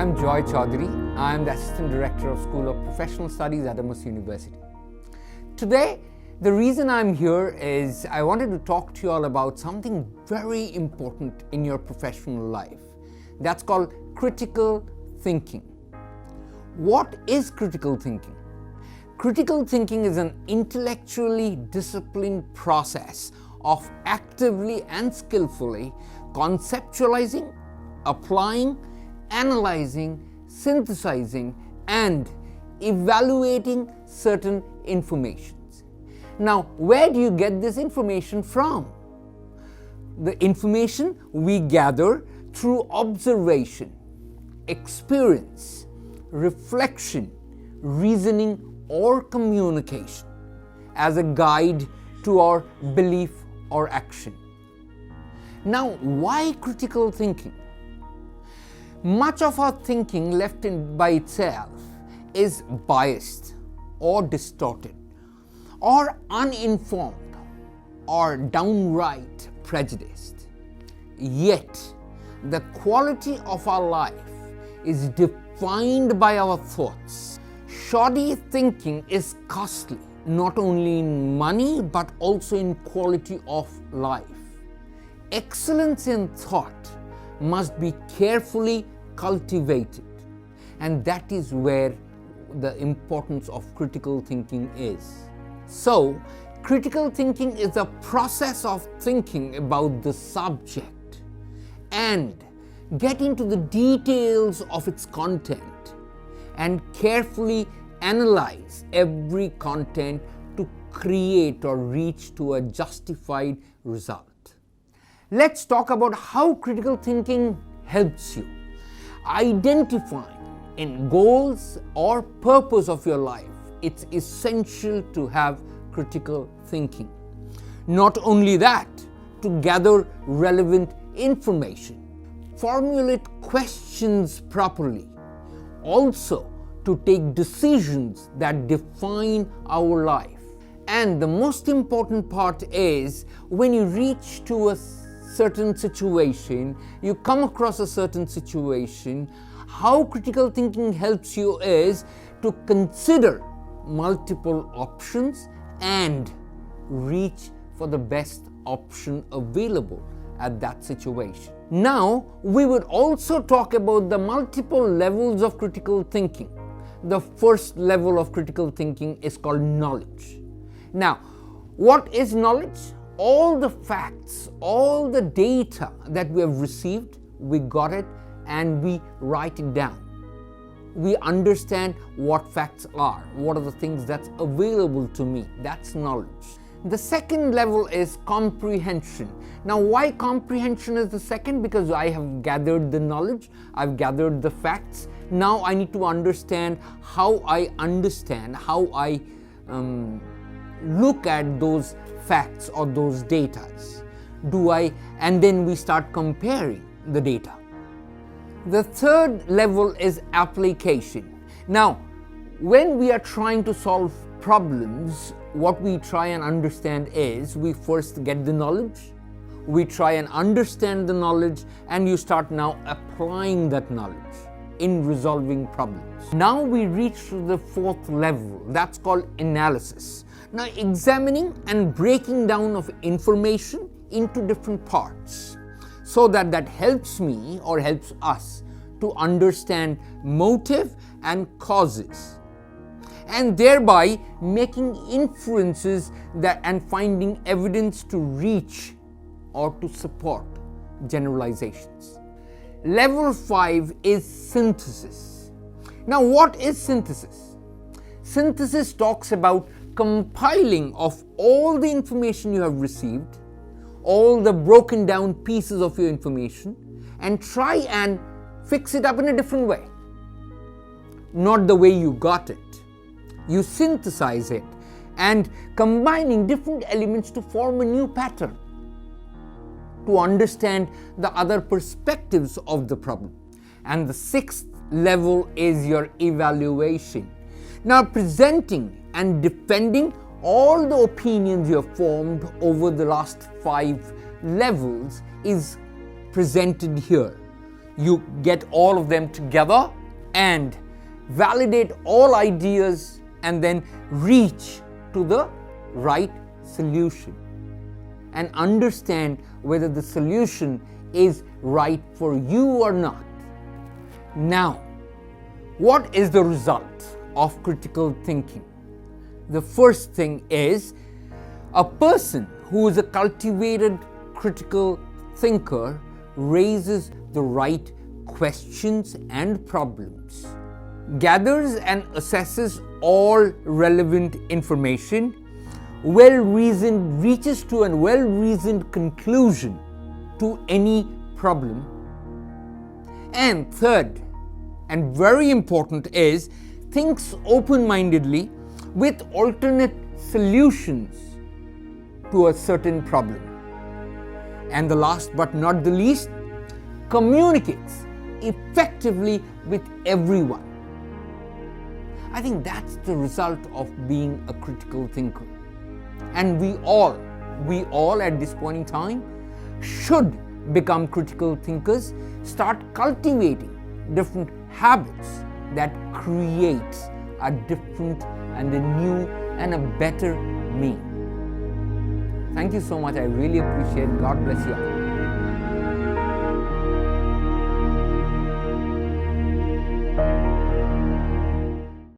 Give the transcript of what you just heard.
I'm Joy Chaudhary. I'm the Assistant Director of School of Professional Studies at Amos University. Today, the reason I'm here is I wanted to talk to you all about something very important in your professional life. That's called critical thinking. What is critical thinking? Critical thinking is an intellectually disciplined process of actively and skillfully conceptualizing, applying, analyzing, synthesizing, and evaluating certain informations. Now, where do you get this information from? The information we gather through observation, experience, reflection, reasoning, or communication as a guide to our belief or action. Now, why critical thinking? Much of our thinking left by itself is biased or distorted or uninformed or downright prejudiced. Yet, the quality of our life is defined by our thoughts. Shoddy thinking is costly, not only in money but also in quality of life. Excellence in thought must be carefully cultivated, and that is where the importance of critical thinking is. So, critical thinking is a process of thinking about the subject and get into the details of its content and carefully analyze every content to create or reach to a justified result. Let's talk about how critical thinking helps you identify in goals or purpose of your life. It's essential to have critical thinking. Not only that, to gather relevant information, formulate questions properly, also to take decisions that define our life. And the most important part is when you reach to a certain situation, you come across a certain situation, how critical thinking helps you is to consider multiple options and reach for the best option available at that situation. Now, we would also talk about the multiple levels of critical thinking. The first level of critical thinking is called knowledge. Now, what is knowledge? All the facts, all the data that we have received, we got it and we write it down. We understand what facts are, what are the things that's available to me. That's knowledge. The second level is comprehension. Now, why comprehension is the second? Because I have gathered the knowledge, I've gathered the facts. Now I need to understand how I look at those facts or those data. And then we start comparing the data. The third level is application. Now, when we are trying to solve problems, what we try and understand is we first get the knowledge, we try and understand the knowledge, and you start now applying that knowledge in resolving problems. Now we reach to the fourth level, that's called analysis. Now, examining and breaking down of information into different parts so that helps me or helps us to understand motive and causes, and thereby making inferences and finding evidence to reach or to support generalizations. Level 5 is synthesis. Now, what is synthesis? Synthesis talks about compiling of all the information you have received, all the broken down pieces of your information, and try and fix it up in a different way. Not the way you got it. You synthesize it and combining different elements to form a new pattern, to understand the other perspectives of the problem. And the sixth level is your evaluation. Now, presenting and defending all the opinions you have formed over the last 5 levels is presented here. you get all of them together and validate all ideas and then reach to the right solution and understand whether the solution is right for you or not. Now, what is the result of critical thinking? The first thing is a person who is a cultivated critical thinker raises the right questions and problems, gathers and assesses all relevant information, well-reasoned, reaches to a well-reasoned conclusion to any problem. And third, and very important, is thinks open-mindedly with alternate solutions to a certain problem. And the last but not the least, communicates effectively with everyone. I think that's the result of being a critical thinker. And we all at this point in time should become critical thinkers, start cultivating different habits that creates a different and a new and a better me. Thank you so much. I really appreciate it. God bless you all.